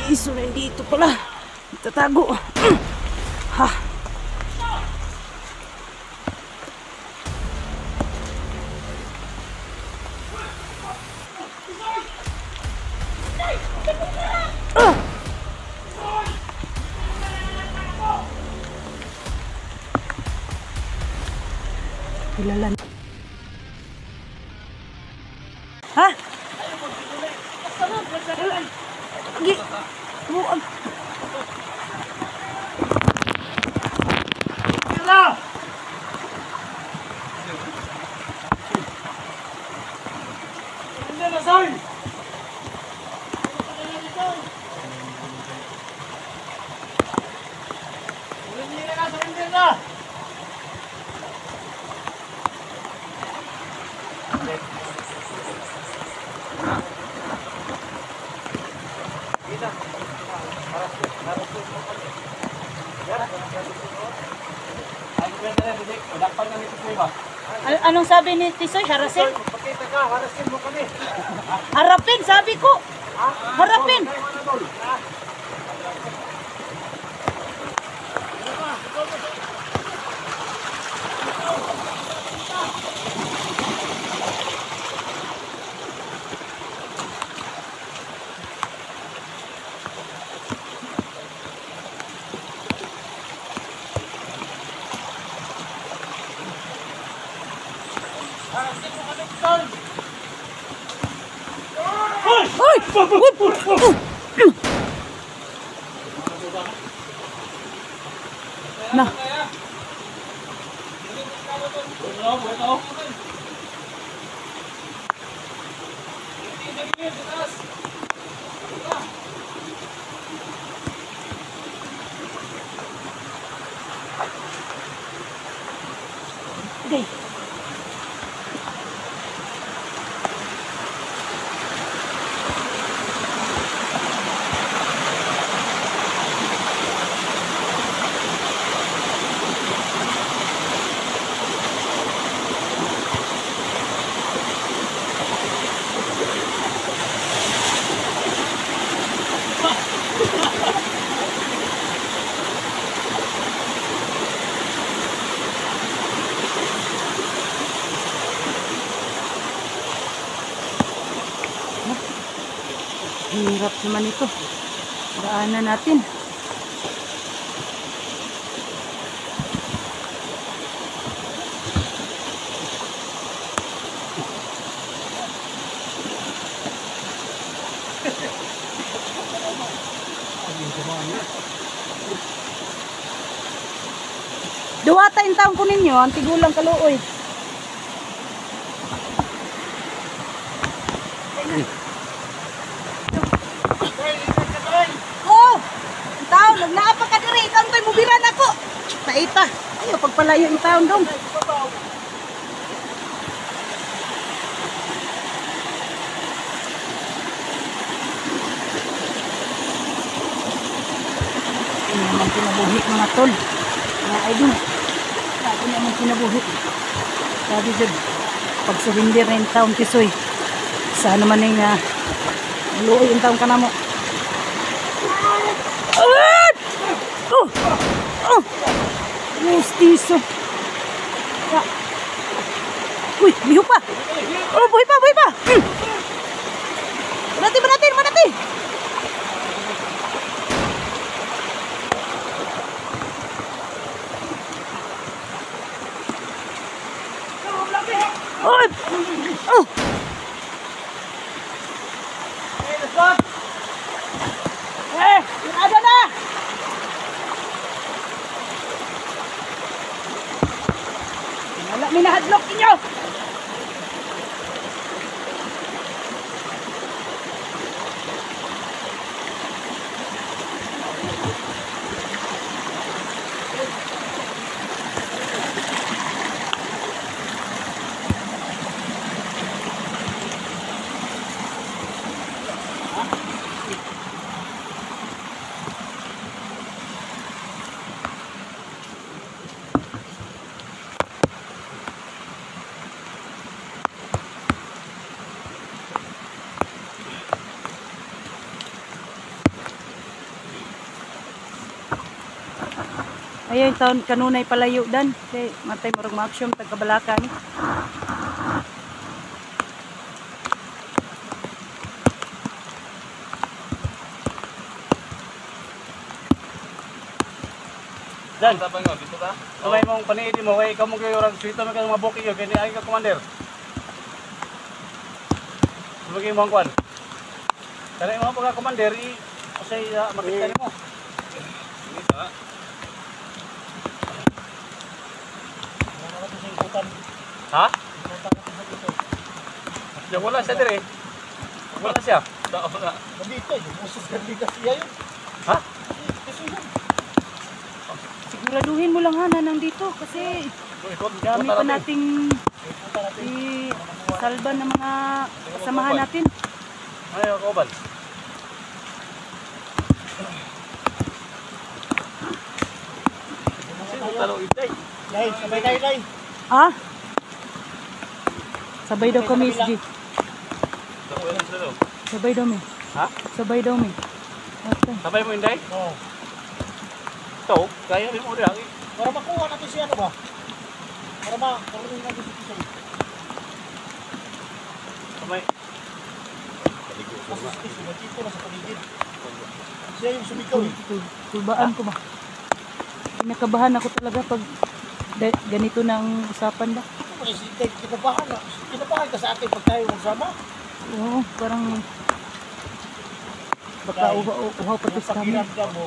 Iso na dito pala. Tatago. Ha. Kilala. Ha? Anong sabi ni Tisoy? Harasin? Pakita ka, harasin mo kami. Harapin, sabi ko. Harapin. Nah. Okay. Hirap naman ito. Daanan natin. Duwata yung taong kunin nyo, ang tigulang kaluoy. Nagnaapa ka diri, ikaw ko'y mubiran ako. Naita. Ayaw, pagpalayo yung taon dong. Ini naman kinabuhi mga tol. Mga idol. Sabi naman kinabuhi. Sabi dyan, pag surrender na yung taon Tisoy, saan naman yung luoy yung taon ka na mo. Mestizo. Uy, liho pa. Oh, buhay pa, buhay pa. Manati, manati, manati. Oh. Oh. Ada na. Wala minahadlok ninyo! Ayun, taon kanunay palayo dan. Kay matay murag ma-action tagkabalaka ni. Dan, tapang mo, dito ka? Sabay mong paniidi mo, kay ikaw mo kayo orang suito mo kang mabuki yun, kaya ay ka commander. Sabagay mo ang kwan. Kaya mo pagka commander, kasi makita mo. Dito ha? Ha? Diyan wala siya dire. Wala siya. Wala. Nandito, yung usos kandigas siya yun. Ha? Siguraduhin mo lang ha na nandito kasi dami pa nating salba ng mga kasamahan natin. Ay, kauban. Sino talo itay? Dahil, sabay tayo tayo. Ah? Sabay daw kami, SG. Sabay daw mi. Ha? Sabay daw mi. Okay. Sabay mo inday? Oo. Ito, kaya rin mo rin. Para makuha natin siya, ano ba? Para makuha natin siya. Sabay. Kasi dito na sa paligid. Siya yung sumigaw eh. Tulbaan ko ba? Nakabahan ako talaga pag ganito ng usapan ba? Kasi kinabahan na. Kinabahan ka sa atin pag tayo magsama. Oo, parang baka uhaw pa sa kami. Pakiramdam mo.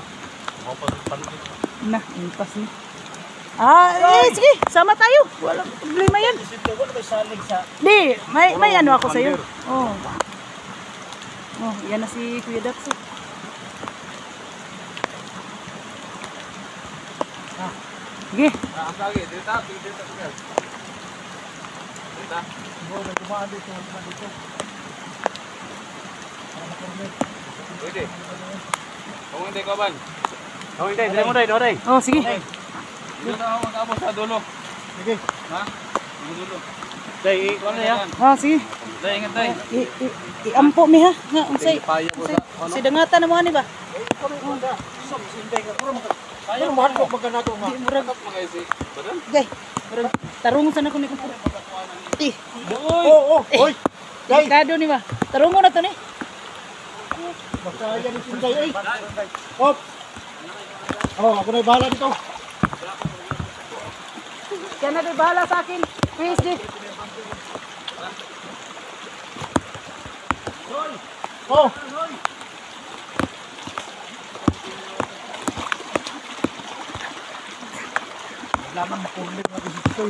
Na, impas ni. Sige, sama tayo. Walang problema yan. Isipin ko na may salig sa... Di, may ano ako sa'yo. Oh. Oh, yan na si Kuya Daxo. Sige. Ang lagi, dito, dito. Dito. Oo, may dumaan dito. Pwede. Kung hindi ka ban. Kung hindi, dito mo rin. Oh, sige. Dito na ako mag-abo sa dulo. Sige. Ha? Ang dulo. Day, ano yan? Oh, sige. Day, ingat day. Iampo mi ha. Nga, unsay. Paya ko sa ano? Si dangatan na mo ni ba? Kami muna. Isok, sinday ka. Pero mahal ko pagka nato nga. Di murag. Mga isi. Badan? Gay. Murag tarungon sa nako ni kumpara. Oo, oy. Day. Delikado ni ba? Tarungon na to ni. Masaya ni sinday, oy. Hop. Oh, ako na bahala dito. Yan na di bahala sa akin. Please, di. Oh. Laman makulit na dito.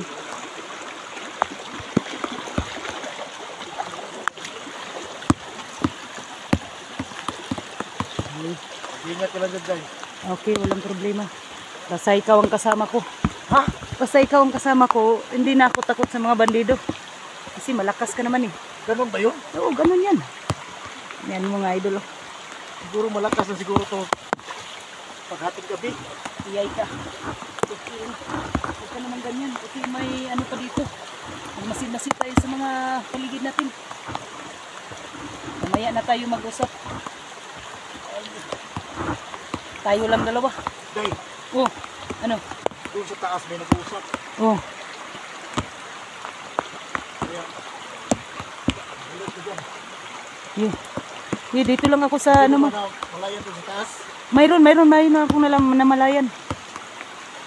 Ingat ka lang dyan. Okay, walang problema. Basta ikaw ang kasama ko. Ha? Basta ikaw ang kasama ko, hindi na ako takot sa mga bandido. Kasi malakas ka naman eh. Ganun ba yun? Oo, ganun yan. Yan mga idol. Oh. Siguro malakas na siguro to. Paghatid gabi. Iyay ka. Okay. Huwag ka naman ganyan. Kasi may ano pa dito. Magmasid-masid tayo sa mga paligid natin. Mamaya na tayo mag-usap. Tayo lang dalawa. Day, Oh, ano? doon sa taas may nag-uusap. Oh, Kaya, ulit ko dyan. dito lang ako sa ano mo. Malayan doon sa taas. Mayroon akong namalayan.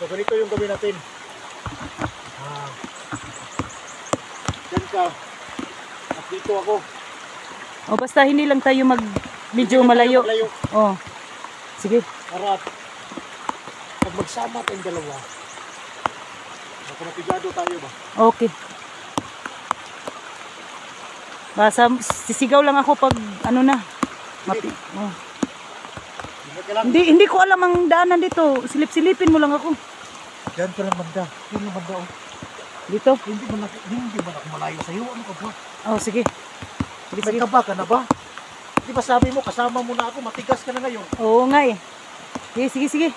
So ganito yung gawin natin. Diyan ka. At dito ako. O basta hindi lang tayo medyo malayo. Malayo. Oh. Sige. Para pag magsama tayong dalawa. Baka mapigado tayo ba? Okay. Basta sisigaw lang ako pag ano na. Oh. Ingat ka lang. Hindi ko alam ang daanan dito. Silip-silipin mo lang ako. Diyan ka lang banda. Diyan lang banda. Dito. Hindi man ako malayo sa'yo. Ano ka ba? Oh, sige. Sige, May sige. kaba ka na ba? Di ba sabi mo kasama mo na ako. Matigas ka na ngayon. Oo nga eh. Sige, sige.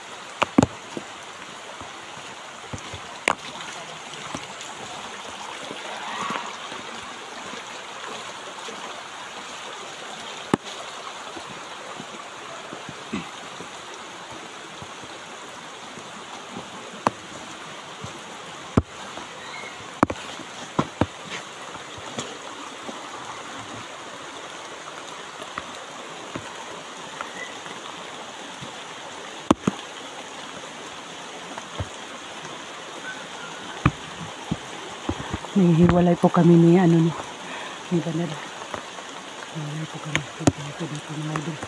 Nahihiwalay po kami ni ano ni Banad. Nahihiwalay po kami dito mga idol.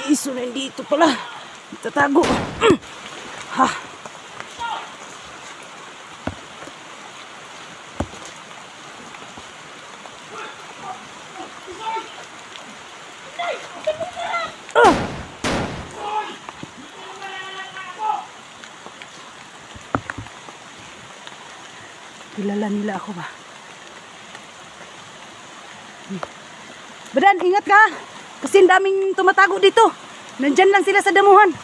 Iso nandito pala. Tatago. Ha. Kilala nila ako ba? Badan, ingat ka. Kasi ang daming tumatago dito. Nandyan lang sila sa damuhan.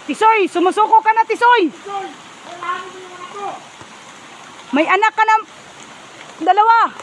Tisoy, sumusuko ka na, Tisoy. May anak ka na dalawa.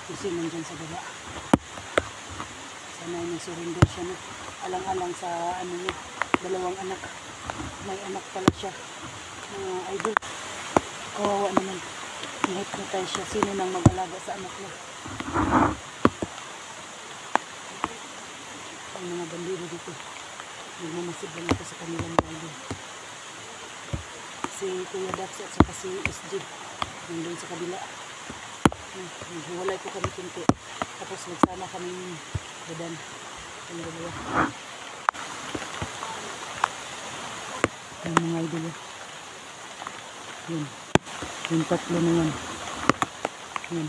Kasi nandyan sa baba. Sana ay surrender siya na. Alang-alang sa ano niya, dalawang anak. May anak pala siya. Mga idol. Kawawa naman. Nahipnotize siya. Sino nang mag-alaga sa anak niya? Ang mga bandido dito. Nagmamasid lang ito sa kanilang idol. Si Kuya Dax at saka si SG. Nandun sa kabila. Naghiwalay ko kami kunti. Tapos nagsama kami badan. Yung dalawa. Yung mga idol. Yun. Yung tatlo na yan. Yun.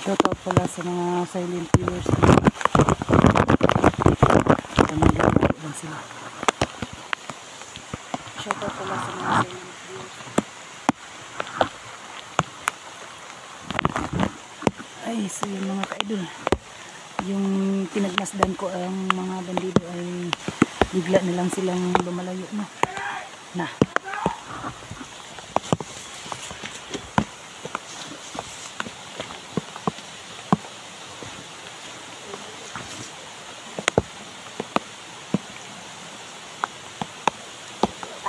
Shoutout pala sa mga silent viewers. lang sila. Shoutout pala sa mga silent viewers. Ay, so yung mga ka-idol, yung pinagmasdan ko ang mga bandido ay bigla na lang silang lumalayo, no? Na.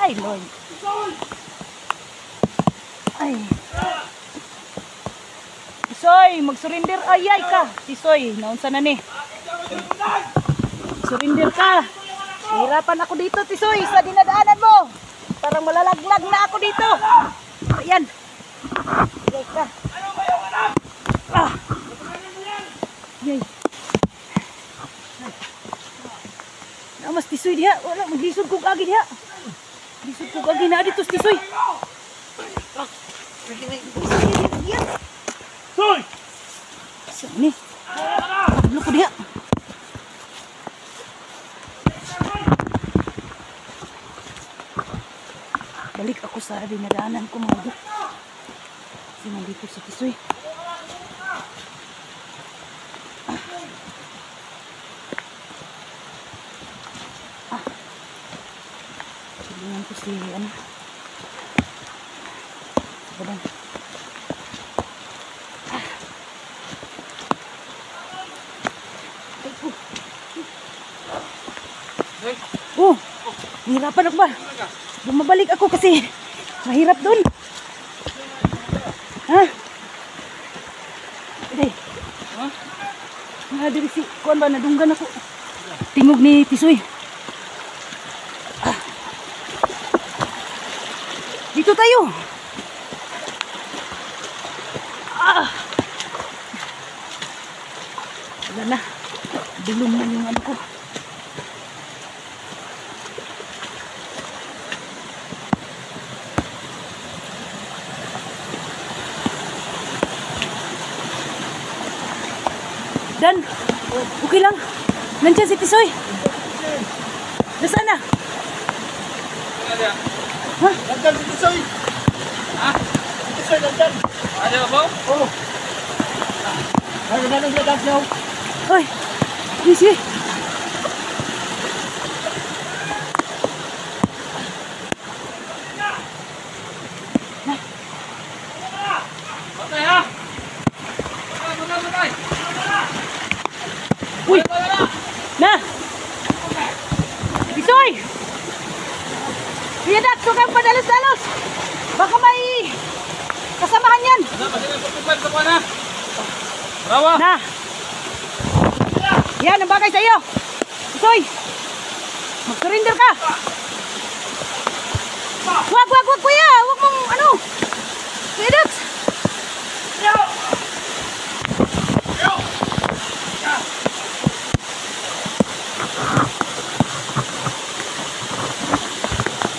Ay, Lord. Ay. Tisoy, mag-surrender. Ay, ka. Tisoy, naunsa na ni. Surrender ka. Hirapan ako dito, Tisoy, sa dinadaanan mo. Parang malalaglag na ako dito. Ayan. Ay, ka. Ah. Yay. Namas, Tisoy diha. Wala, maglisod kong agi diha. Lisod ko gagi na dito, Tisoy. Soy! Saan ni? Pablo ko diha. Balik ako sa dinadaanan ko mga dito. Kasi nandito si Tisoy. Tulungan ko si ano. Sabadang. Oh, hirapan ako ba? Bumabalik ako kasi mahirap doon. Ha? Ede. Ha? Diri si kuan ba nadunggan ako. Tingog ni Tisoy. Dito tayo. Wala na. Dulong na yung ano ko. Dan, okay lang. Nandiyan si Tisoy. Nasaan na? Ha? Nandyan si Tisoy. Ha? Si Tisoy nandyan. Ano ba? Oo. Ay, nanong siya daw. Hoy, sige. Patay ha? Patay! Uy! Na! Tisoy! Kuya Dak, tukang padalos-dalos! Baka may kasamahan yan! Bravo! Na! Yan, ang bagay sa'yo! Tisoy! Mag-surrender ka! Wag, kuya! Wag mong ano! Kuya Dak!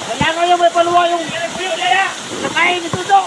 Kailangan yung may paluwa yung nakain ito to.